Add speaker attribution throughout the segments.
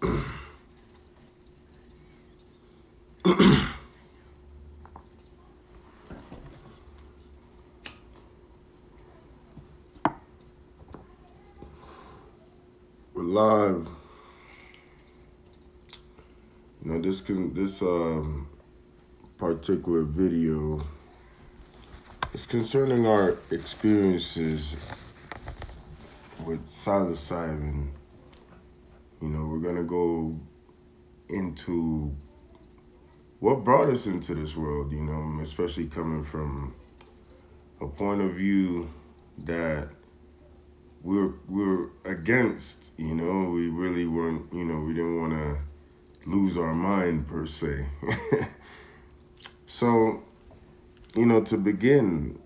Speaker 1: We're live. This particular video is concerning our experiences with psilocybin. We're gonna go into what brought us into this world. Especially coming from a point of view that we're against. We really weren't. We didn't want to lose our mind per se. So, to begin,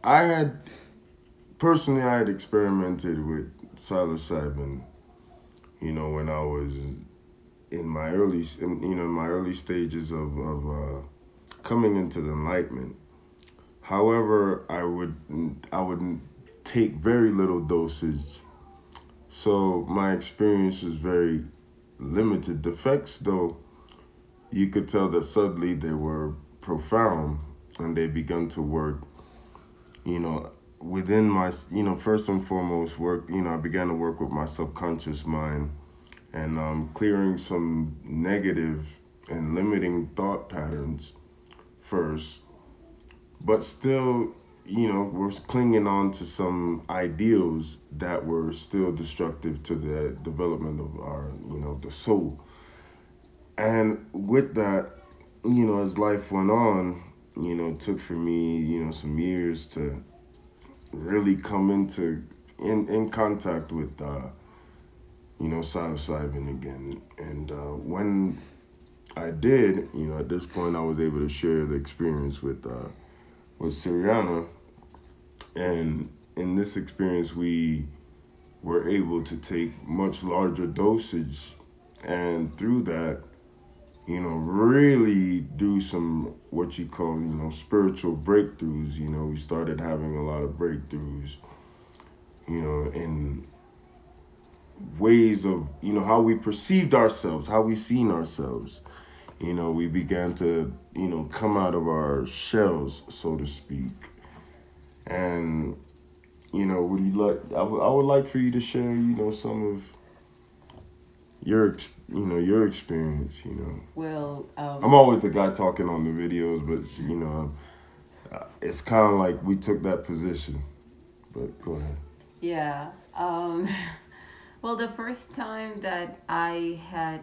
Speaker 1: I had experimented with psilocybin, when I was in my early stages of coming into the enlightenment. However, I would take very little dosage, so my experience was very limited. The effects, though, you could tell that suddenly they were profound, and they began to work, within my, first and foremost work, I began to work with my subconscious mind and clearing some negative and limiting thought patterns first, but still, we're clinging on to some ideals that were still destructive to the development of our, the soul. And with that, as life went on, it took for me, some years to really come in contact with, psilocybin again. And when I did, at this point, I was able to share the experience with Siriana. And in this experience, we were able to take much larger dosage, and through that, really do some what you call, spiritual breakthroughs. We started having a lot of breakthroughs, in ways of, how we perceived ourselves, how we seen ourselves. We began to, come out of our shells, so to speak. And, would you like, I would like for you to share, some of your experience.
Speaker 2: Well,
Speaker 1: I'm always the guy talking on the videos, but, it's kind of like we took that position. But go ahead.
Speaker 2: yeah. Well, the first time that I had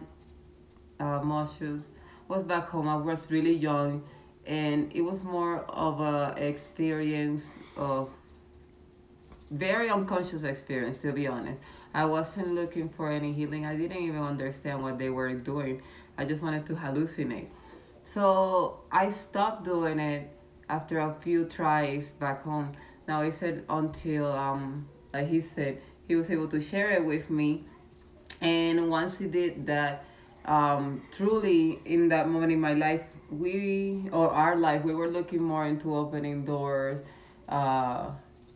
Speaker 2: mushrooms was back home. I was really young, and it was more of a experience of very unconscious experience, to be honest. I wasn't looking for any healing. I didn't even understand what they were doing. I just wanted to hallucinate. So I stopped doing it after a few tries back home. Now he said until like he said, he was able to share it with me, and once he did that, truly in that moment in my life, our life, we were looking more into opening doors, uh,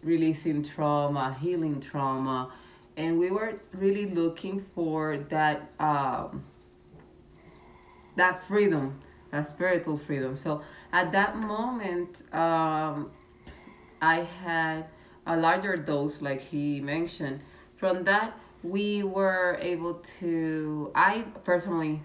Speaker 2: releasing trauma, healing trauma, and we were really looking for that freedom, that spiritual freedom. So at that moment, I had a larger dose, like he mentioned. From that, we were able to, I personally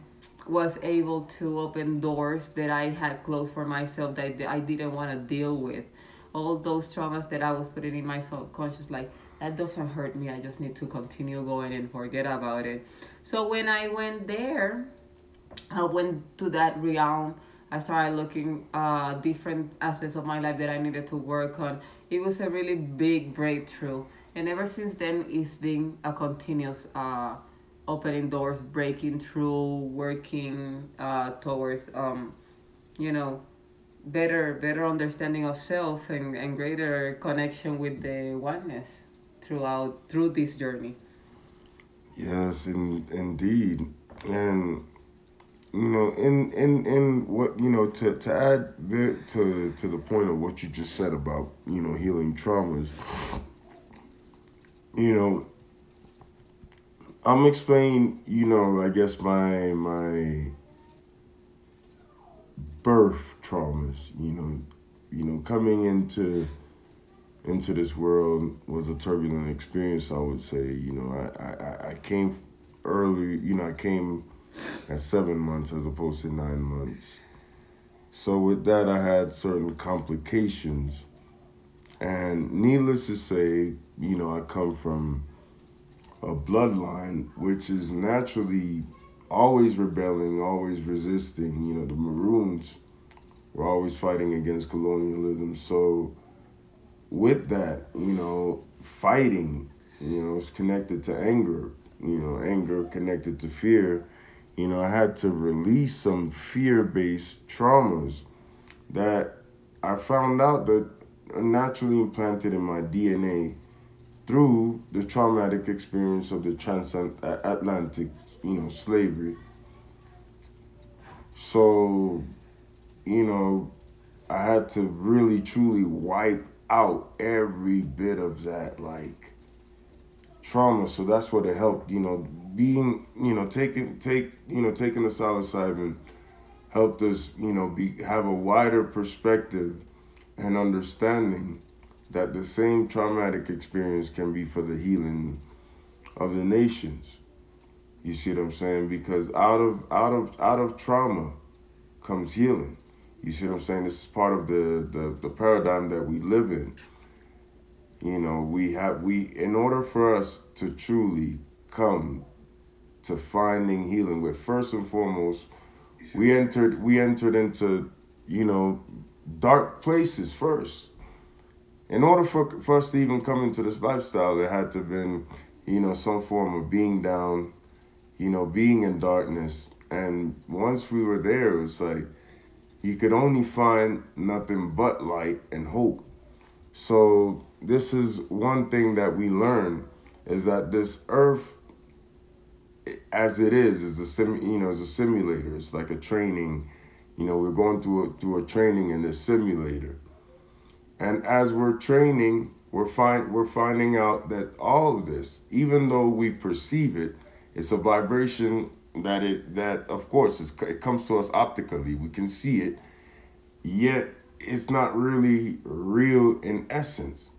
Speaker 2: was able to open doors that I had closed for myself that I didn't want to deal with. All those traumas that I was putting in my subconscious, like, that doesn't hurt me. I just need to continue going and forget about it. So when I went there, I went to that realm. I started looking different aspects of my life that I needed to work on. It was a really big breakthrough, and ever since then, it's been a continuous opening doors, breaking through, working towards you know better understanding of self and greater connection with the oneness through this journey.
Speaker 1: Yes, indeed. And in what, to add to the point of what you just said about, healing traumas, you know I'm explaining, I guess my birth traumas. Coming into this world was a turbulent experience. I would say, I came early. I came at 7 months as opposed to 9 months. So with that, I had certain complications, and needless to say, I come from a bloodline which is naturally always rebelling, always resisting. The Maroons were always fighting against colonialism. So with that, fighting, is connected to anger. Anger connected to fear. I had to release some fear-based traumas that I found out that are naturally implanted in my DNA through the traumatic experience of the transatlantic, slavery. So, you know, I had to really truly wipe out every bit of that like trauma. So that's what it helped, being, taking the psilocybin helped us, have a wider perspective and understanding that the same traumatic experience can be for the healing of the nations. You see what I'm saying? Because out of trauma comes healing. You see what I'm saying? This is part of the paradigm that we live in. We in order for us to truly come to finding healing, with first and foremost, we entered into, dark places first. In order for us to even come into this lifestyle, it had to have been, some form of being down, being in darkness. And once we were there, it was like you could only find nothing but light and hope. So this is one thing that we learn, is that this earth, as it is is a simulator. It's like a training. We're going through a training in this simulator. And as we're training, we're finding out that all of this, even though we perceive it, it's a vibration that of course it comes to us optically. We can see it, yet it's not really real in essence.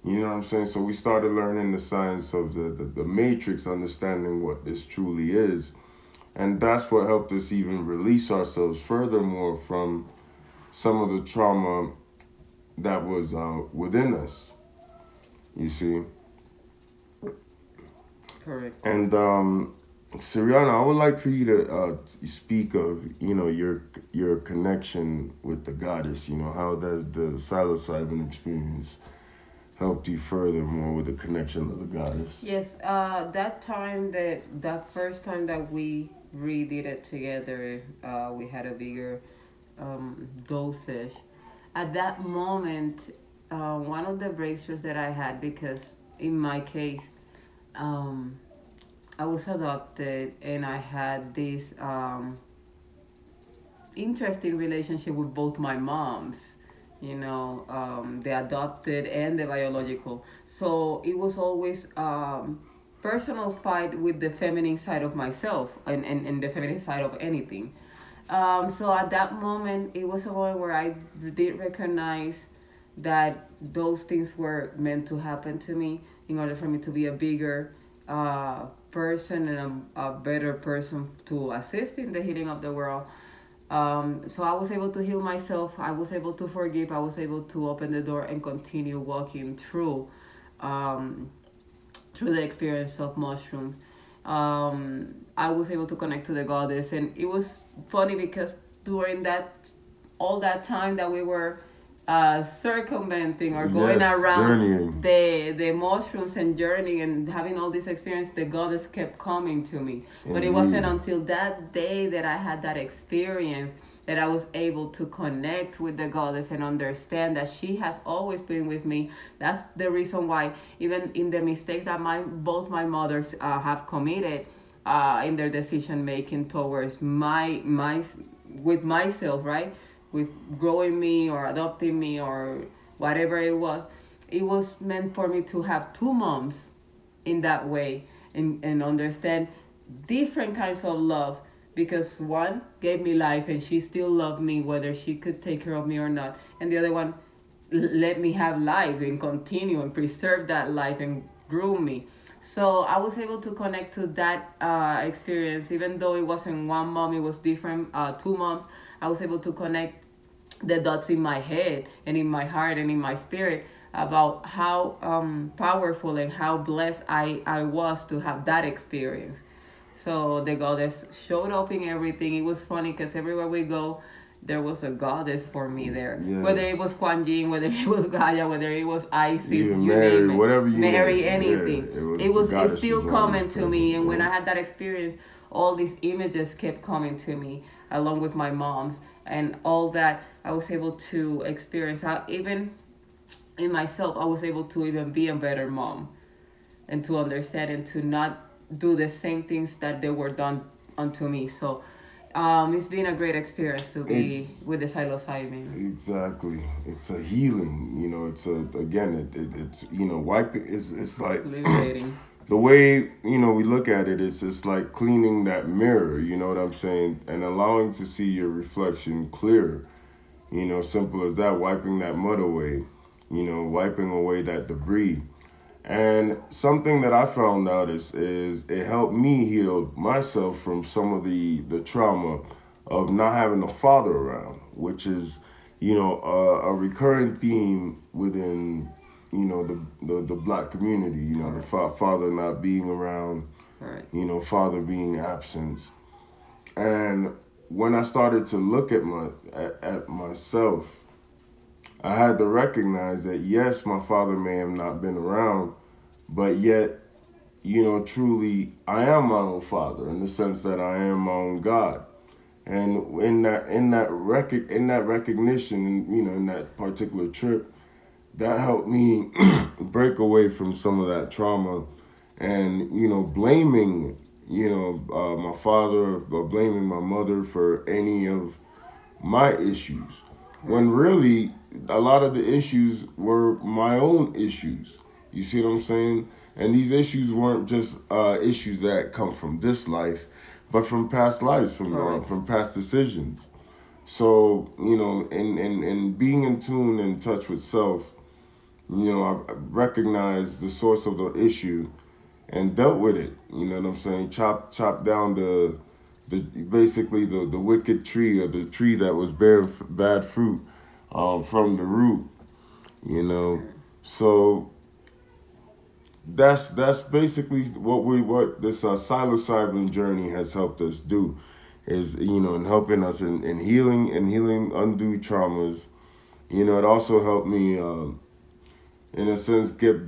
Speaker 1: You know what I'm saying? So we started learning the science of the matrix, understanding what this truly is. And that's what helped us even release ourselves furthermore from some of the trauma that was within us, you see.
Speaker 2: Correct.
Speaker 1: And Siriana, I would like for you to speak of, your connection with the goddess. How does the psilocybin experience helped you furthermore with the connection of the goddess?
Speaker 2: Yes, that first time that we redid it together, we had a bigger dosage. At that moment, one of the breakthroughs that I had, because in my case, um, I was adopted and I had this interesting relationship with both my moms, the adopted and the biological. So it was always personal fight with the feminine side of myself, and the feminine side of anything. So at that moment, it was a moment where I did recognize that those things were meant to happen to me in order for me to be a bigger person and a better person to assist in the healing of the world. So I was able to heal myself. I was able to forgive. I was able to open the door and continue walking um, through the experience of mushrooms. I was able to connect to the goddess, and it was funny because during all that time that we were circumventing or going
Speaker 1: Yes,
Speaker 2: around
Speaker 1: journeying.
Speaker 2: the mushrooms and journeying and having all this experience, the goddess kept coming to me. But it wasn't
Speaker 1: Indeed.
Speaker 2: until that day that I had that experience that I was able to connect with the goddess and understand that she has always been with me. That's the reason why, even in the mistakes that both my mothers have committed in their decision making towards my with myself, right? With growing me or adopting me or whatever it was meant for me to have two moms in that way. and understand different kinds of love, because one gave me life and she still loved me whether she could take care of me or not, and the other one let me have life and continue and preserve that life and grew me. So I was able to connect to that experience, even though it wasn't one mom, it was different, two moms. I was able to connect the dots in my head and in my heart and in my spirit about how powerful and how blessed I was to have that experience. So the goddess showed up in everything. It was funny because everywhere we go, there was a goddess for me there.
Speaker 1: Yes.
Speaker 2: Whether it was Kuan Yin, whether it was Gaia, whether it was Isis,
Speaker 1: Yeah,
Speaker 2: you
Speaker 1: Mary,
Speaker 2: name it.
Speaker 1: whatever you
Speaker 2: Mary,
Speaker 1: name.
Speaker 2: anything.
Speaker 1: Yeah,
Speaker 2: It's still coming to me. And when
Speaker 1: right?
Speaker 2: I had that experience, all these images kept coming to me along with my mom's. And all that I was able to experience. How even in myself, I was able to even be a better mom and to understand and to not do the same things that they were done unto me. So it's been a great experience to be with the psilocybin.
Speaker 1: Exactly. It's a healing, it's it's, wiping, it's like,
Speaker 2: Liberating.
Speaker 1: the way, we look at it is just like cleaning that mirror, you know what I'm saying? And allowing to see your reflection clear, simple as that, wiping that mud away, wiping away that debris. And something that I found out is it helped me heal myself from some of the trauma of not having a father around, which is, a recurring theme within, the black community, the father not being around,
Speaker 2: Right.
Speaker 1: Father being absent. And when I started to look at myself, I had to recognize that, yes, my father may have not been around, but yet, truly, I am my own father in the sense that I am my own God. And in that recognition, and in that particular trip, that helped me break away from some of that trauma, and blaming my father or blaming my mother for any of my issues, when really a lot of the issues were my own issues. You see what I'm saying? And these issues weren't just issues that come from this life, but from past lives, from past decisions. So, in being in tune and touch with self, I recognized the source of the issue and dealt with it. You know what I'm saying? Chop down basically the wicked tree, or the tree that was bearing bad fruit from the root. So that's basically what this psilocybin journey has helped us do, is in helping us in healing undue traumas. It also helped me in a sense get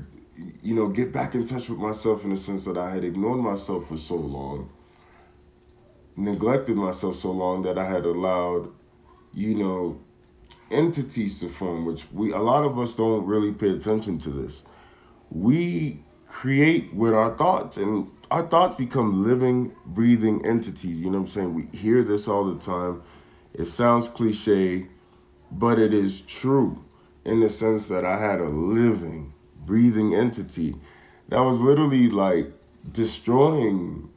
Speaker 1: back in touch with myself, in the sense that I had ignored myself for so long, neglected myself so long, that I had allowed entities to form, which a lot of us don't really pay attention to this. We create with our thoughts, and our thoughts become living, breathing entities. You know what I'm saying? We hear this all the time. It sounds cliche, but it is true, in the sense that I had a living, breathing entity that was literally like destroying,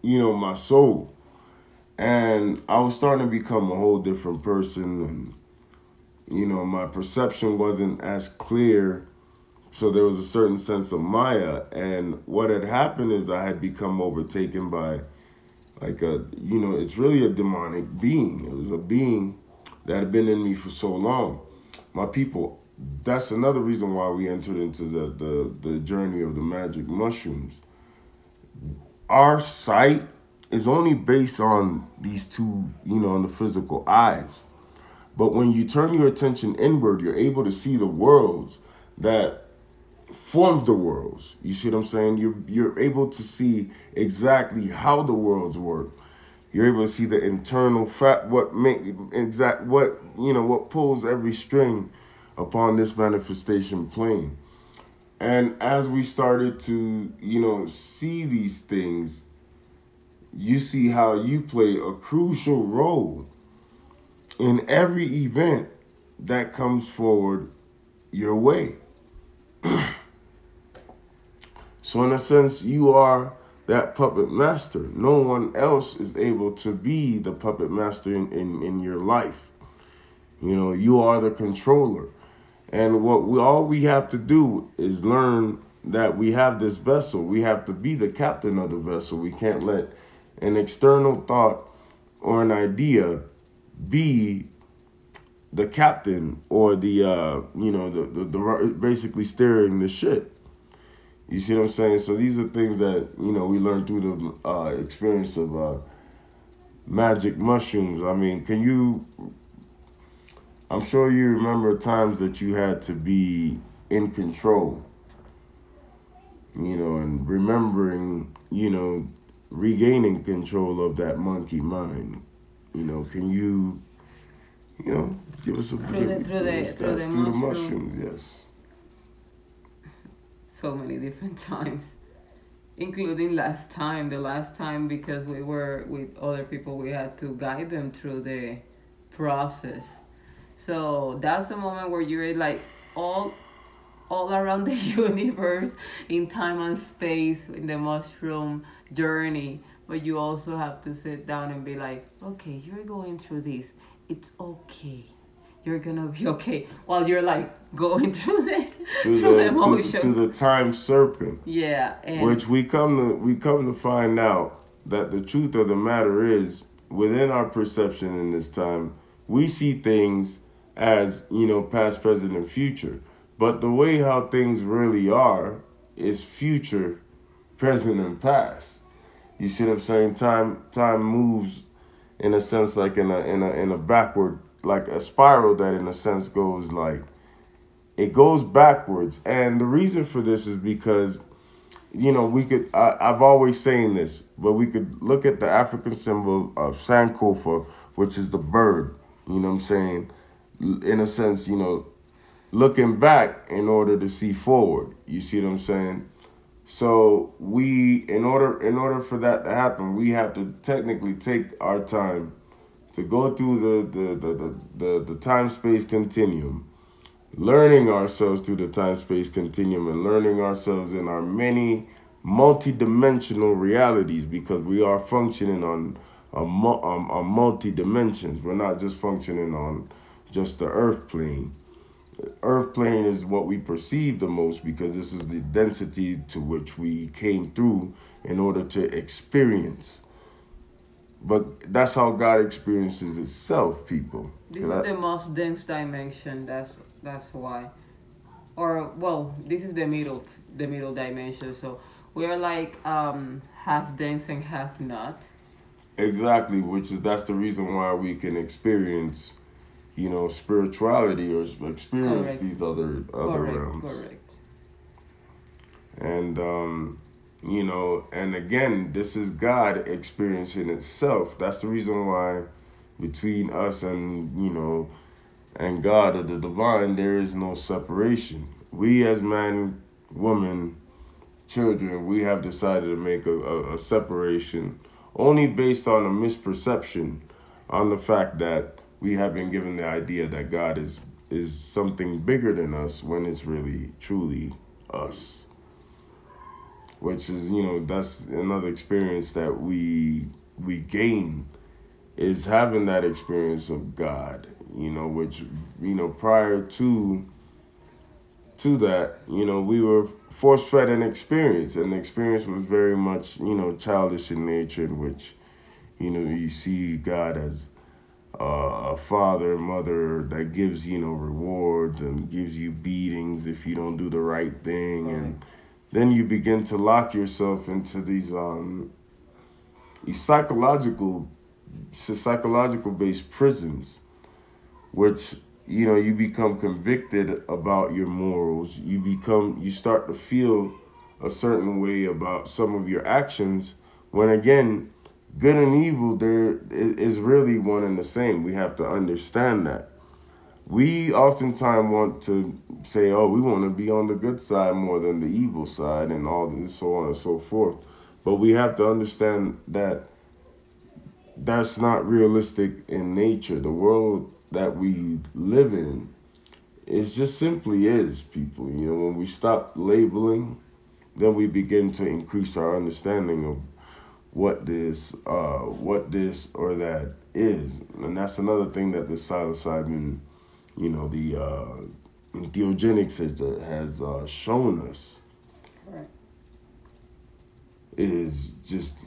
Speaker 1: my soul. And I was starting to become a whole different person, and my perception wasn't as clear. So there was a certain sense of Maya. And what had happened is I had become overtaken by it's really a demonic being. It was a being that had been in me for so long. My people, that's another reason why we entered into the journey of the magic mushrooms. Our sight is only based on these two, on the physical eyes. But when you turn your attention inward, you're able to see the worlds that formed the worlds. You see what I'm saying? You're able to see exactly how the worlds work. You're able to see the internal fact, what pulls every string upon this manifestation plane. And as we started to, see these things, you see how you play a crucial role in every event that comes forward your way. So in a sense, you are that puppet master. No one else is able to be the puppet master in your life. You know, you are the controller. And all we have to do is learn that we have this vessel. We have to be the captain of the vessel. We can't let an external thought or an idea be the captain or the basically steering the ship. You see what I'm saying? So these are things that, you know, we learned through the experience of magic mushrooms. I mean, I'm sure you remember times that you had to be in control, you know, and remembering, you know, regaining control of that monkey mind. You know, can you know, give us a
Speaker 2: through the
Speaker 1: mushrooms, yes.
Speaker 2: So many different times, including the last time because we were with other people, we had to guide them through the process. So that's the moment where you're like all around the universe in time and space in the mushroom journey, but you also have to sit down and be like, okay, you're going through this, it's okay, you're gonna be okay, while you're like going through the through the motion,
Speaker 1: through the time serpent.
Speaker 2: Yeah, and
Speaker 1: which we come to find out that the truth of the matter is, within our perception in this time, we see things as, you know, past, present, and future. But the way how things really are is future, present, and past. You see what I'm saying? Time moves in a sense, like in a backward, like a spiral that in a sense goes like, it goes backwards. And the reason for this is because, you know, I've always saying this, but we could look at the African symbol of Sankofa, which is the bird, you know what I'm saying? In a sense, you know, looking back in order to see forward. You see what I'm saying? So in order for that to happen, we have to technically take our time to go through the time space continuum, learning ourselves through the time space continuum, and learning ourselves in our many multi-dimensional realities, because we are functioning on multi dimensions. We're not just functioning on just the earth plane. Earth plane is what we perceive the most, because this is the density to which we came through in order to experience. But that's how God experiences itself, people.
Speaker 2: this is the most dense dimension. That's why. Or well, this is the middle dimension. So we are like half dense and half not.
Speaker 1: Exactly, that's the reason why we can experience, you know, spirituality, or experience
Speaker 2: Correct.
Speaker 1: these other
Speaker 2: Correct.
Speaker 1: realms.
Speaker 2: Correct.
Speaker 1: And you know, and again, this is God experiencing itself. That's the reason why between us and, you know, and God or the divine, there is no separation. We as man, woman, children, we have decided to make a separation only based on a misperception on the fact that we have been given the idea that God is something bigger than us, when it's really truly us. Which is, you know, that's another experience that we gain, is having that experience of God, you know, which, you know, prior to that, you know, we were force-fed an experience, and the experience was very much, you know, childish in nature, in which, you know, you see God as a father, mother that gives, you know, rewards and gives you beatings if you don't do the right thing. And then you begin to lock yourself into these psychological based prisons, which, you know, you become convicted about your morals. You start to feel a certain way about some of your actions, when again, good and evil there is really one and the same. We have to understand that. We oftentimes want to say, oh, we want to be on the good side more than the evil side, and all this, so on and so forth. But we have to understand that that's not realistic in nature. The world that we live in is just simply is, people. You know, when we stop labeling, then we begin to increase our understanding of what this or that is. And that's another thing that the psilocybin, the entheogenics has shown us,
Speaker 2: Correct.
Speaker 1: is just,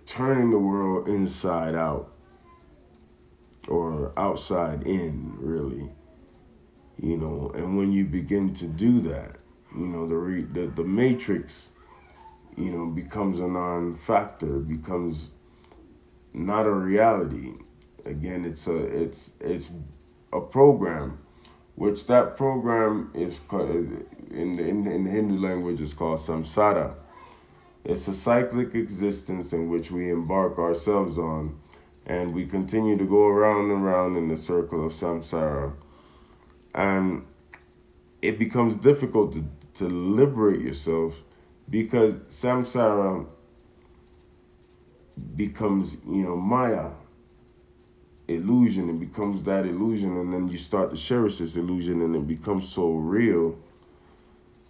Speaker 1: turning the world inside out or outside in, really. And when you begin to do that, the matrix, becomes a non-factor, becomes not a reality. Again, it's a program, which that program is in the Hindu language is called samsara. It's a cyclic existence in which we embark ourselves on, and we continue to go around and around in the circle of samsara. And it becomes difficult to liberate yourself because samsara becomes, maya, illusion. It becomes that illusion, and then you start to cherish this illusion, and it becomes so real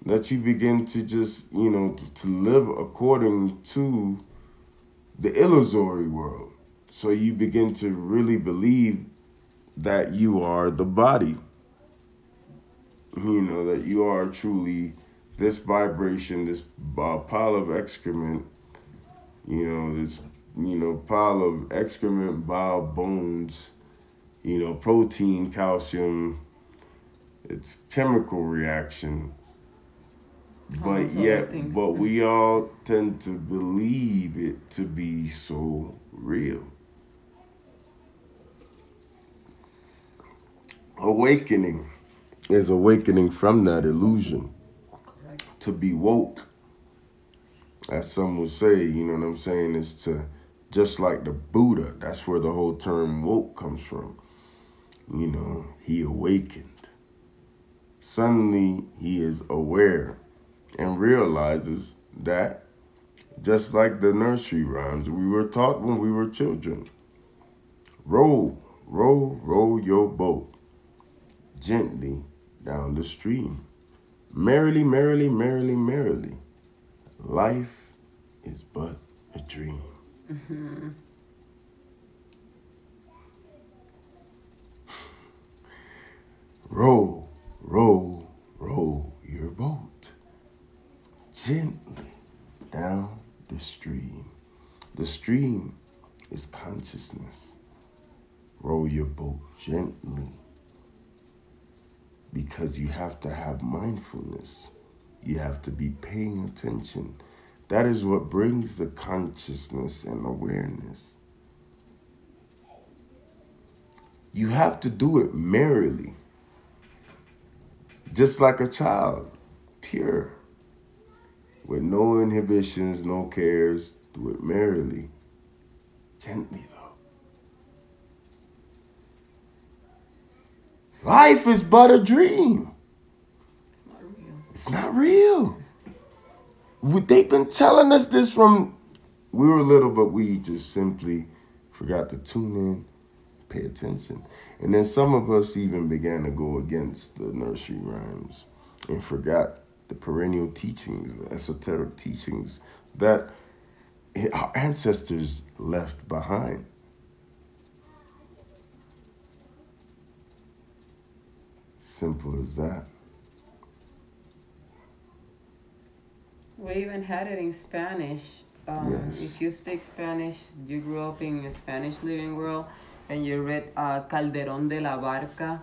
Speaker 1: that you begin to just, to live according to the illusory world. So you begin to really believe that you are the body, that you are truly this vibration, this pile of excrement, this, pile of excrement, bile, bones, protein, calcium, it's chemical reaction. But yet, but we all tend to believe it to be so real. Awakening is awakening from that illusion.
Speaker 2: Correct.
Speaker 1: To be woke, as some would say, is to, just like the Buddha, that's where the whole term woke comes from. He awakened. Suddenly he is aware and realizes that, just like the nursery rhymes we were taught when we were children, row, row, row your boat gently down the stream. Merrily, merrily, merrily, merrily. Life is but a dream.
Speaker 2: Mm-hmm.
Speaker 1: Row, row, row your boat gently down the stream. The stream is consciousness. Row your boat gently, because you have to have mindfulness. You have to be paying attention. That is what brings the consciousness and awareness. You have to do it merrily, just like a child, pure, with no inhibitions, no cares. Do it merrily, gently though. Life is but a dream.
Speaker 2: It's not real.
Speaker 1: It's not real. They've been telling us this from we were little, but we just simply forgot to tune in, pay attention. And then some of us even began to go against the nursery rhymes and forgot the perennial teachings, the esoteric teachings that our ancestors left behind. Simple as that.
Speaker 2: We even had it in Spanish.
Speaker 1: Yes.
Speaker 2: If you speak Spanish, you grew up in a Spanish living world, and you read Calderón de la Barca,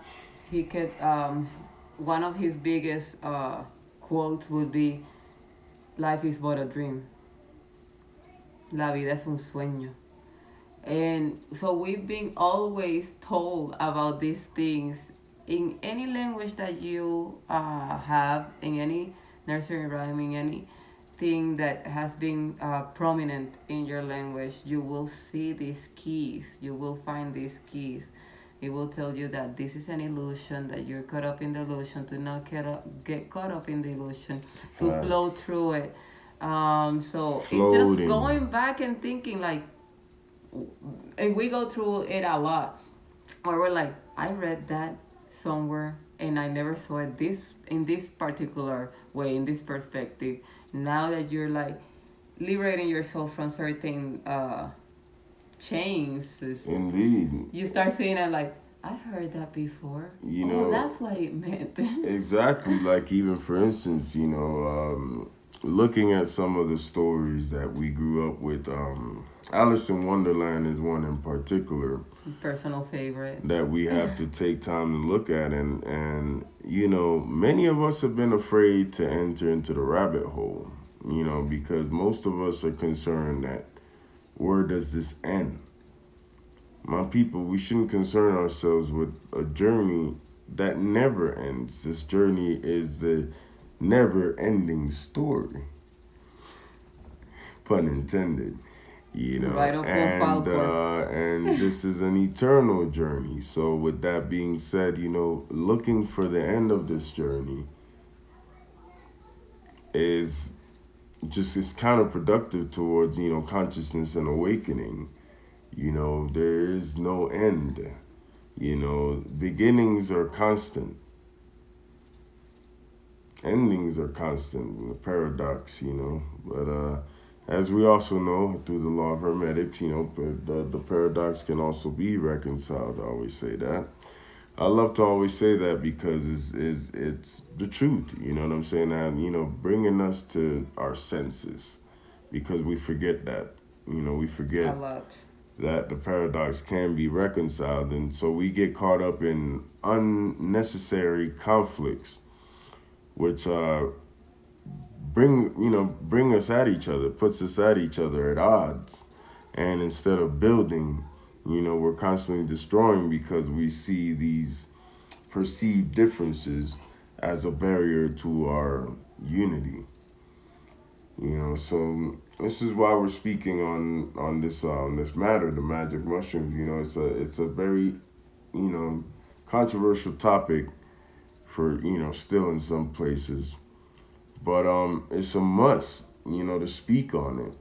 Speaker 2: he could, one of his biggest quotes would be, "Life is but a dream. La vida es un sueño." And so we've been always told about these things in any language that you have, in any nursery rhyme, in anything that has been prominent in your language. You will see these keys. You will find these keys. It will tell you that this is an illusion, that you're caught up in the illusion, to not get caught up in the illusion, to flow through it. So
Speaker 1: Floating.
Speaker 2: It's just going back and thinking, like, and we go through it a lot, or we're like, I read that somewhere and I never saw it this in this particular way, in this perspective. Now that you're like liberating yourself from certain chains,
Speaker 1: Indeed.
Speaker 2: you start seeing it like, I heard that before.
Speaker 1: You
Speaker 2: Oh,
Speaker 1: know,
Speaker 2: that's what it meant.
Speaker 1: exactly. Like, even for instance, looking at some of the stories that we grew up with, Alice in Wonderland is one in particular
Speaker 2: Personal favorite.
Speaker 1: that we have to take time to look at. And many of us have been afraid to enter into the rabbit hole, because most of us are concerned that where does this end? My people, we shouldn't concern ourselves with a journey that never ends. This journey is the never-ending story, pun intended.
Speaker 2: Right up on Falcor.
Speaker 1: And this is an eternal journey. So with that being said, looking for the end of this journey is counterproductive towards consciousness and awakening. There is no end. Beginnings are constant. Endings are constant. The paradox, But as we also know through the law of hermetics, the paradox can also be reconciled. I always say that. I love to always say that because it's the truth. You know what I'm saying? And bringing us to our senses, because we forget that. We forget
Speaker 2: A lot.
Speaker 1: that the paradox can be reconciled, and so we get caught up in unnecessary conflicts, which bring us at each other, puts us at each other at odds, and instead of building, we're constantly destroying because we see these perceived differences as a barrier to our unity. So this is why we're speaking on this matter, the magic mushrooms. It's a very controversial topic for still in some places, but it's a must to speak on it.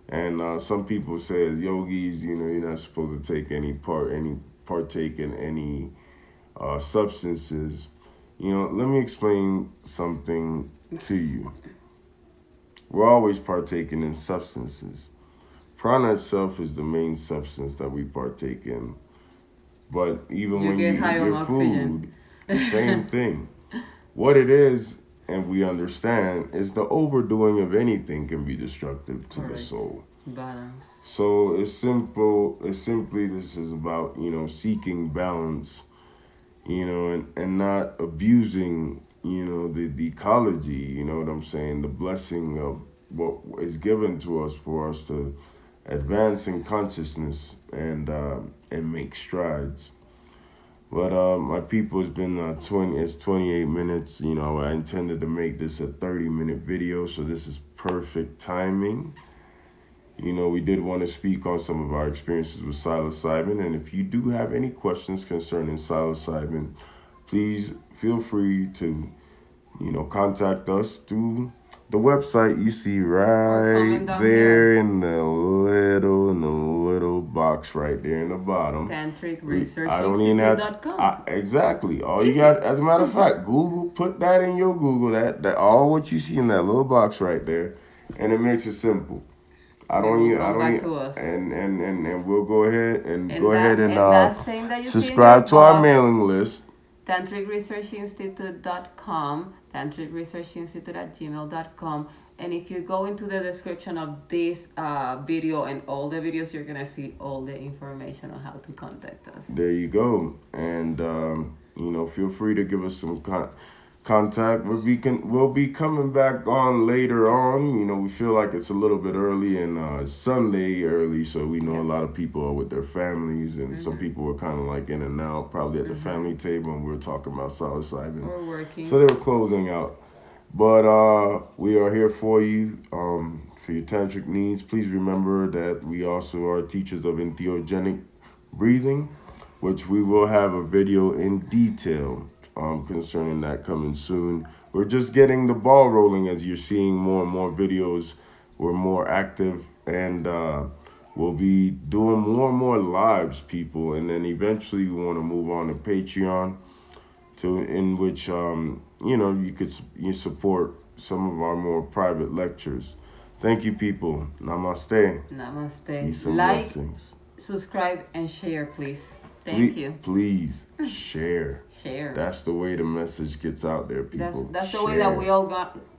Speaker 1: And some people say as yogis, you're not supposed to take partake in any substances. Let me explain something to you. We're always partaking in substances. Prana itself is the main substance that we partake in. But even when you eat your food, same thing. What it is, and we understand, is the overdoing of anything can be destructive to the soul.
Speaker 2: Balance.
Speaker 1: So it's simple. It's simply, this is about, seeking balance, and not abusing, the ecology, you know what I'm saying? The blessing of what is given to us for us to advance in consciousness and make strides. But my people, it's been 28 minutes. I intended to make this a 30-minute video, so this is perfect timing. We did want to speak on some of our experiences with psilocybin, and if you do have any questions concerning psilocybin, please feel free to, contact us through the website you see right there in the little box right there in the bottom.
Speaker 2: TantricResearchInstitute.com.
Speaker 1: Exactly. All you got, as a matter of fact, Google, put that in your Google, that all what you see in that little box right there, and it makes it simple. And we'll go ahead and subscribe to our mailing list.
Speaker 2: TantricResearchInstitute.com, TantricResearchInstitute@gmail.com. And if you go into the description of this video and all the videos, you're going to see all the information on how to contact us.
Speaker 1: There you go. And, feel free to give us some contact. We'll be coming back on later on. We feel like it's a little bit early and Sunday early, so we know a lot of people are with their families, and some people were kind of like in and out, probably at the family table, and we were talking about psilocybin.
Speaker 2: We're working.
Speaker 1: So they were closing out. But we are here for you, for your tantric needs. Please remember that we also are teachers of entheogenic breathing, which we will have a video in detail concerning that coming soon. We're just getting the ball rolling. As you're seeing more and more videos, we're more active, and we'll be doing more and more lives, people. And then eventually we want to move on to Patreon. in which you support some of our more private lectures. Thank you, people. Namaste.
Speaker 2: Namaste.
Speaker 1: Peace and
Speaker 2: Like,
Speaker 1: blessings.
Speaker 2: subscribe, and share, please. Thank you.
Speaker 1: Please share.
Speaker 2: Share.
Speaker 1: That's the way the message gets out there, people.
Speaker 2: That's the way that we all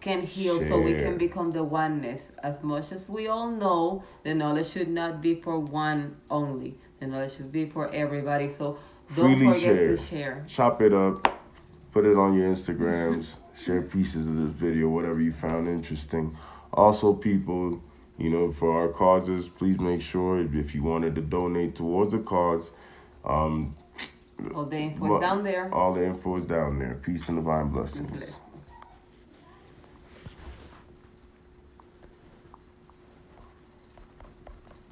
Speaker 2: can heal, so we
Speaker 1: Share.
Speaker 2: can become the oneness. As much as we all know, the knowledge should not be for one only. The knowledge should be for everybody. So don't
Speaker 1: Freely
Speaker 2: forget to share.
Speaker 1: Chop it up. Put it on your Instagrams. Share pieces of this video, whatever you found interesting. Also, people, for our causes, please make sure if you wanted to donate towards a cause,
Speaker 2: All the info is down there.
Speaker 1: all the info is down there. Peace and divine blessings.